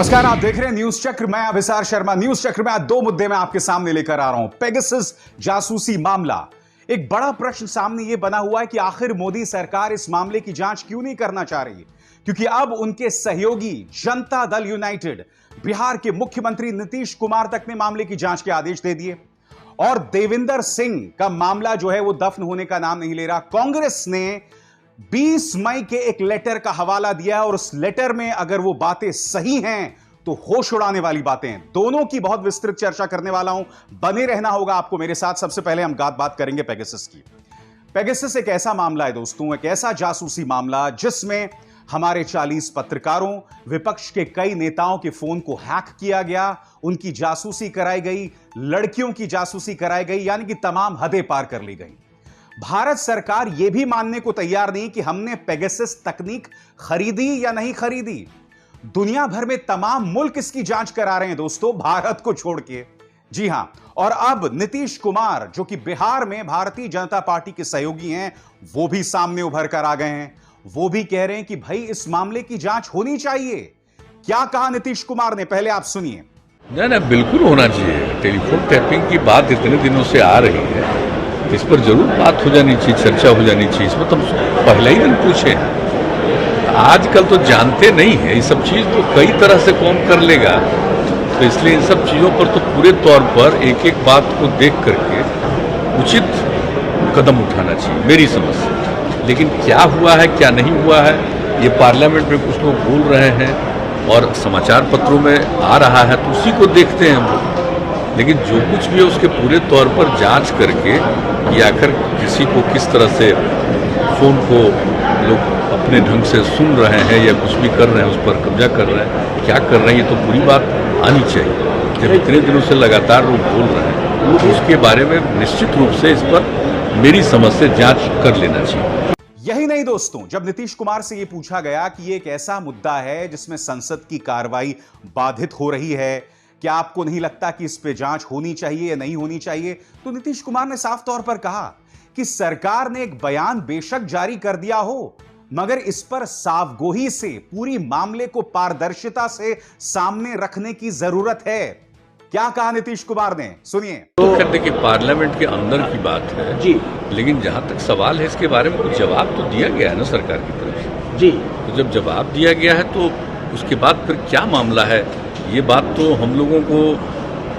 नमस्कार, आप देख रहे हैं न्यूज चक्र। मैं अभिसार शर्मा। न्यूज चक्र में आज दो मुद्दे मैं आपके सामने लेकर आ रहा हूं। पेगासस जासूसी मामला। एक बड़ा प्रश्न सामने यह बना हुआ है कि आखिर मोदी सरकार इस मामले की जांच क्यों नहीं करना चाह रही, क्योंकि अब उनके सहयोगी जनता दल यूनाइटेड, बिहार के मुख्यमंत्री नीतीश कुमार तक ने मामले की जांच के आदेश दे दिए और देवेंद्र सिंह का मामला जो है वो दफन होने का नाम नहीं ले रहा। कांग्रेस ने 20 मई के एक लेटर का हवाला दिया है और उस लेटर में अगर वो बातें सही हैं तो होश उड़ाने वाली बातें हैं। दोनों की बहुत विस्तृत चर्चा करने वाला हूं, बने रहना होगा आपको मेरे साथ। सबसे पहले हम बात करेंगे पेगासस की। पेगासस एक ऐसा मामला है दोस्तों, एक ऐसा जासूसी मामला जिसमें हमारे 40 पत्रकारों, विपक्ष के कई नेताओं के फोन को हैक किया गया, उनकी जासूसी कराई गई, लड़कियों की जासूसी कराई गई, यानी कि तमाम हदें पार कर ली गई। भारत सरकार यह भी मानने को तैयार नहीं कि हमने पेगासस तकनीक खरीदी या नहीं खरीदी। दुनिया भर में तमाम मुल्क इसकी जांच करा रहे हैं दोस्तों, भारत को छोड़ के। जी हां, और अब नीतीश कुमार जो कि बिहार में भारतीय जनता पार्टी के सहयोगी हैं, वो भी सामने उभर कर आ गए हैं। वो भी कह रहे हैं कि भाई इस मामले की जांच होनी चाहिए। क्या कहा नीतीश कुमार ने, पहले आप सुनिए। नहीं, बिल्कुल होना चाहिए। टेलीफोन टैपिंग की बात इतने दिनों से आ रही है, इस पर जरूर बात हो जानी चाहिए, चर्चा हो जानी चाहिए। इसमें तो पहले ही दिन पूछे। आजकल तो जानते नहीं है ये सब चीज, तो कई तरह से कौन कर लेगा, तो इसलिए इन सब चीजों पर तो पूरे तौर पर एक एक बात को देख करके उचित कदम उठाना चाहिए मेरी समझ से। लेकिन क्या हुआ है क्या नहीं हुआ है, ये पार्लियामेंट में कुछ लोग बोल रहे हैं और समाचार पत्रों में आ रहा है, तो उसी को देखते हैं हम लोग। लेकिन जो कुछ भी है उसके पूरे तौर पर जांच करके कि आखिर किसी को किस तरह से फोन को लोग अपने ढंग से सुन रहे हैं या कुछ भी कर रहे हैं, उस पर कब्जा कर रहे हैं, क्या कर रहे हैं, ये तो पूरी बात आनी चाहिए। जब इतने दिनों से लगातार लोग बोल रहे हैं तो उसके बारे में निश्चित रूप से इस पर मेरी समझ से जांच कर लेना चाहिए। यही नहीं दोस्तों, जब नीतीश कुमार से यह पूछा गया कि यह एक ऐसा मुद्दा है जिसमें संसद की कार्रवाई बाधित हो रही है, क्या आपको नहीं लगता कि इस पे जांच होनी चाहिए या नहीं होनी चाहिए, तो नीतीश कुमार ने साफ तौर पर कहा कि सरकार ने एक बयान बेशक जारी कर दिया हो, मगर इस पर साफगोही से पूरी मामले को पारदर्शिता से सामने रखने की जरूरत है। क्या कहा नीतीश कुमार ने, सुनिए। तो कहते कि पार्लियामेंट के अंदर की बात है जी, लेकिन जहां तक सवाल है इसके बारे में कुछ जवाब तो दिया गया है ना सरकार की तरफ से जी। तो जब जवाब दिया गया है तो उसके बाद फिर क्या मामला है, ये बात तो हम लोगों को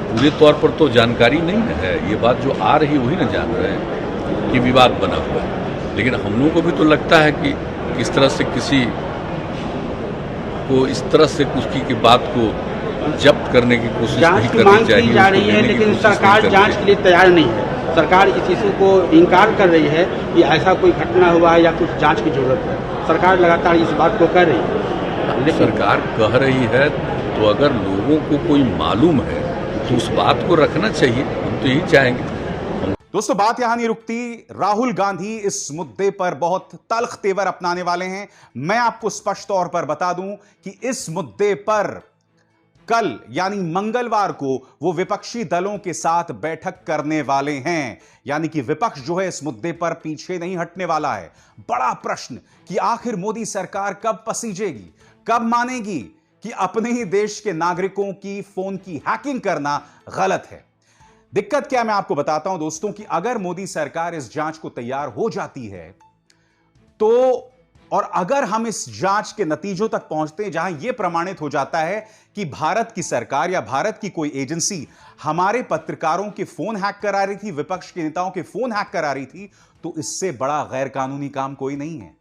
पूरे तौर पर तो जानकारी नहीं है। ये बात जो आ रही वही ना जान रहे हैं कि विवाद बना हुआ है। लेकिन हम लोगों को भी तो लगता है कि किस तरह से किसी को इस तरह से उसकी की बात को जब्त करने की कोशिश नहीं करनी चाहिए जा रही है, लेकिन सरकार जांच के लिए तैयार नहीं है। सरकार इस इशू को इनकार कर रही है कि ऐसा कोई घटना हुआ है या कुछ जांच की जरूरत है। सरकार लगातार इस बात को कह रही है, लेकिन सरकार कह रही है तो अगर लोगों को कोई मालूम है तो उस बात को रखना चाहिए। हम तो यही चाहेंगे। दोस्तों, बात यहां नहीं रुकती। राहुल गांधी इस मुद्दे पर बहुत तल्ख तेवर अपनाने वाले हैं। मैं आपको स्पष्ट तौर पर बता दूं कि इस मुद्दे पर कल यानी मंगलवार को वो विपक्षी दलों के साथ बैठक करने वाले हैं। यानी कि विपक्ष जो है इस मुद्दे पर पीछे नहीं हटने वाला है। बड़ा प्रश्न कि आखिर मोदी सरकार कब पसीजेगी, कब मानेगी कि अपने ही देश के नागरिकों की फोन की हैकिंग करना गलत है। दिक्कत क्या, मैं आपको बताता हूं दोस्तों कि अगर मोदी सरकार इस जांच को तैयार हो जाती है तो, और अगर हम इस जांच के नतीजों तक पहुंचते हैं जहां यह प्रमाणित हो जाता है कि भारत की सरकार या भारत की कोई एजेंसी हमारे पत्रकारों के फोन हैक करा रही थी, विपक्ष के नेताओं के फोन हैक करा रही थी, तो इससे बड़ा गैर कानूनी काम कोई नहीं है।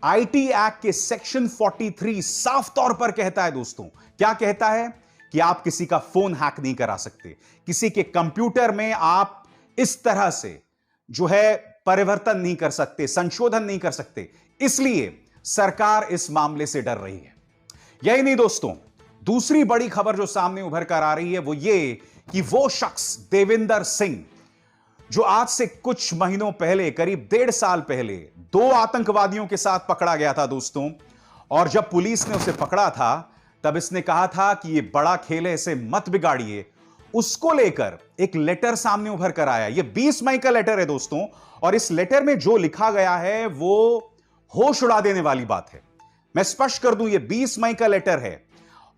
आईटी एक्ट के सेक्शन 43 साफ तौर पर कहता है दोस्तों, क्या कहता है कि आप किसी का फोन हैक नहीं करा सकते, किसी के कंप्यूटर में आप इस तरह से जो है परिवर्तन नहीं कर सकते, संशोधन नहीं कर सकते। इसलिए सरकार इस मामले से डर रही है। यही नहीं दोस्तों, दूसरी बड़ी खबर जो सामने उभर कर आ रही है वो ये कि वो शख्स देवेंद्र सिंह जो आज से कुछ महीनों पहले, करीब 1.5 साल पहले 2 आतंकवादियों के साथ पकड़ा गया था दोस्तों, और जब पुलिस ने उसे पकड़ा था तब इसने कहा था कि यह बड़ा खेल है, इसे मत बिगाड़िए। उसको लेकर एक लेटर सामने उभर कर आया। यह 20 मई का लेटर है दोस्तों, और इस लेटर में जो लिखा गया है वो होश उड़ा देने वाली बात है। मैं स्पष्ट कर दूं, यह 20 मई का लेटर है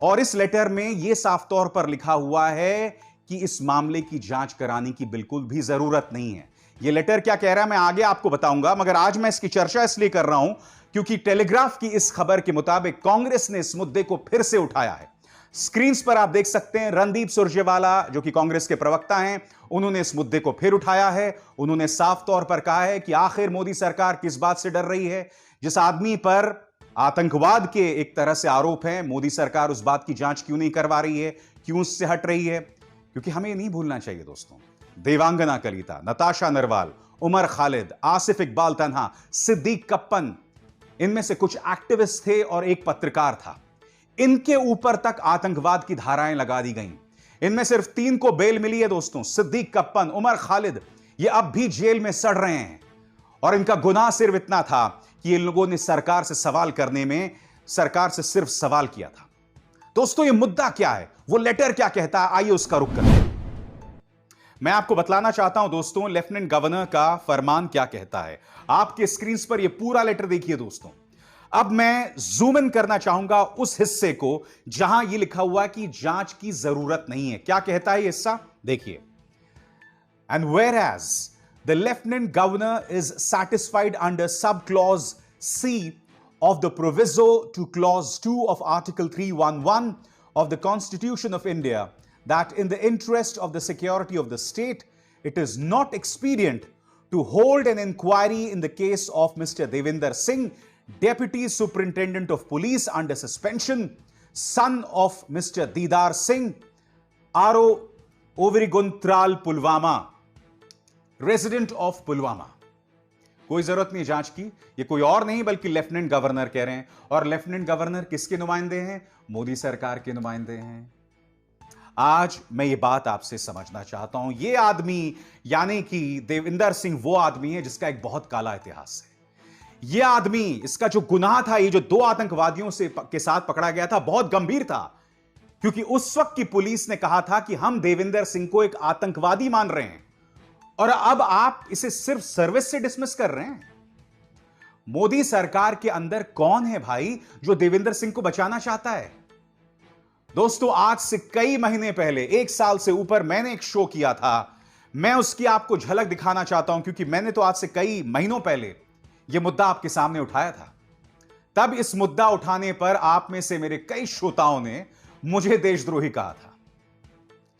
और इस लेटर में यह साफ तौर पर लिखा हुआ है कि इस मामले की जांच कराने की बिल्कुल भी जरूरत नहीं है। यह लेटर क्या कह रहा है मैं आगे आपको बताऊंगा, मगर आज मैं इसकी चर्चा इसलिए कर रहा हूं क्योंकि टेलीग्राफ की इस खबर के मुताबिक कांग्रेस ने इस मुद्दे को फिर से उठाया है। स्क्रीन पर आप देख सकते हैं रणदीप सुरजेवाला जो कि कांग्रेस के प्रवक्ता हैं, उन्होंने इस मुद्दे को फिर उठाया है। उन्होंने साफ तौर पर कहा है कि आखिर मोदी सरकार किस बात से डर रही है। जिस आदमी पर आतंकवाद के एक तरह से आरोप है, मोदी सरकार उस बात की जांच क्यों नहीं करवा रही है, क्यों उससे हट रही है? क्योंकि हमें ये नहीं भूलना चाहिए दोस्तों, देवांगना कलिता, नताशा नरवाल, उमर खालिद, आसिफ इकबाल तन्हा, सिद्दीक कप्पन, इनमें से कुछ एक्टिविस्ट थे और एक पत्रकार था। इनके ऊपर तक आतंकवाद की धाराएं लगा दी गईं। इनमें सिर्फ 3 को बेल मिली है दोस्तों, सिद्दीक कप्पन, उमर खालिद, ये अब भी जेल में सड़ रहे हैं। और इनका गुनाह सिर्फ इतना था कि इन लोगों ने सरकार से सवाल करने में सरकार से सिर्फ सवाल किया था। दोस्तों ये मुद्दा क्या है, वो लेटर क्या कहता है, आइए उसका रुख करते हैं। मैं आपको बतलाना चाहता हूं दोस्तों लेफ्टिनेंट गवर्नर का फरमान क्या कहता है। आपके स्क्रीन पर यह पूरा लेटर देखिए दोस्तों। अब मैं जूम इन करना चाहूंगा उस हिस्से को जहां यह लिखा हुआ है कि जांच की जरूरत नहीं है। क्या कहता है यह हिस्सा, देखिए। And whereas the lieutenant governor is satisfied under sub clause C of the proviso to clause 2 of article 311 of the Constitution of India that in the interest of the security of the state it is not expedient to hold an inquiry in the case of Mr. Devinder Singh, Deputy Superintendent of Police under suspension, son of Mr. Didar Singh, RO Overiguntral Pulwama, resident of Pulwama। कोई जरूरत नहीं जांच की, ये कोई और नहीं बल्कि लेफ्टिनेंट गवर्नर कह रहे हैं। और लेफ्टिनेंट गवर्नर किसके नुमाइंदे हैं? मोदी सरकार के नुमाइंदे हैं। आज मैं ये बात आपसे समझना चाहता हूं, ये आदमी यानी कि देविंदर सिंह वो आदमी है जिसका एक बहुत काला इतिहास है। ये आदमी, इसका जो गुनाह था, ये जो 2 आतंकवादियों के साथ पकड़ा गया था, बहुत गंभीर था। क्योंकि उस वक्त की पुलिस ने कहा था कि हम देविंदर सिंह को एक आतंकवादी मान रहे हैं, और अब आप इसे सिर्फ सर्विस से डिसमिस कर रहे हैं। मोदी सरकार के अंदर कौन है भाई जो देविंदर सिंह को बचाना चाहता है? दोस्तों आज से कई महीने पहले, 1 साल से ऊपर, मैंने एक शो किया था। मैं उसकी आपको झलक दिखाना चाहता हूं क्योंकि मैंने तो आज से कई महीनों पहले यह मुद्दा आपके सामने उठाया था। तब इस मुद्दा उठाने पर आप में से मेरे कई श्रोताओं ने मुझे देशद्रोही कहा था।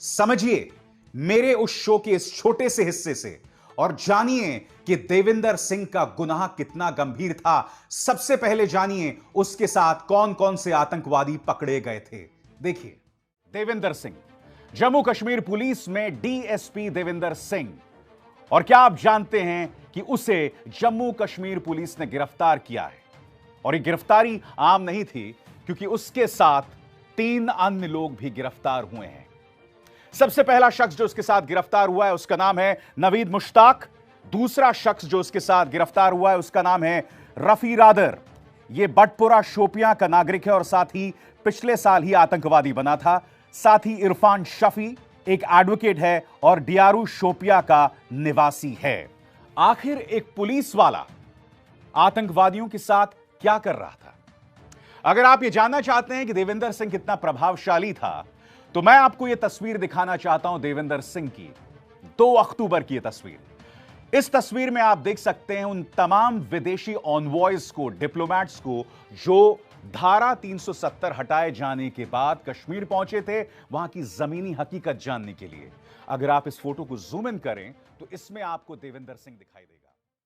समझिए मेरे उस शो के इस छोटे से हिस्से से और जानिए कि देविंदर सिंह का गुनाह कितना गंभीर था। सबसे पहले जानिए उसके साथ कौन कौन से आतंकवादी पकड़े गए थे। देखिए, देविंदर सिंह, जम्मू कश्मीर पुलिस में डीएसपी देविंदर सिंह। और क्या आप जानते हैं कि उसे जम्मू कश्मीर पुलिस ने गिरफ्तार किया है? और यह गिरफ्तारी आम नहीं थी क्योंकि उसके साथ 3 अन्य लोग भी गिरफ्तार हुए हैं। सबसे पहला शख्स जो उसके साथ गिरफ्तार हुआ है उसका नाम है नवीद मुश्ताक। दूसरा शख्स जो उसके साथ गिरफ्तार हुआ है उसका नाम है रफी रादर। यह बटपुरा शोपियां का नागरिक है और साथ ही पिछले साल ही आतंकवादी बना था। साथ ही इरफान शफी एक एडवोकेट है और डियारू शोपिया का निवासी है। आखिर एक पुलिस वाला आतंकवादियों के साथ क्या कर रहा था? अगर आप यह जानना चाहते हैं कि देविंदर सिंह कितना प्रभावशाली था, तो मैं आपको यह तस्वीर दिखाना चाहता हूं देविंदर सिंह की। 2 अक्टूबर की यह तस्वीर। इस तस्वीर में आप देख सकते हैं उन तमाम विदेशी ऑनवॉयज को, डिप्लोमैट्स को, जो धारा 370 हटाए जाने के बाद कश्मीर पहुंचे थे वहां की जमीनी हकीकत जानने के लिए। अगर आप इस फोटो को जूम इन करें तो इसमें आपको देविंदर सिंह दिखाई देगा।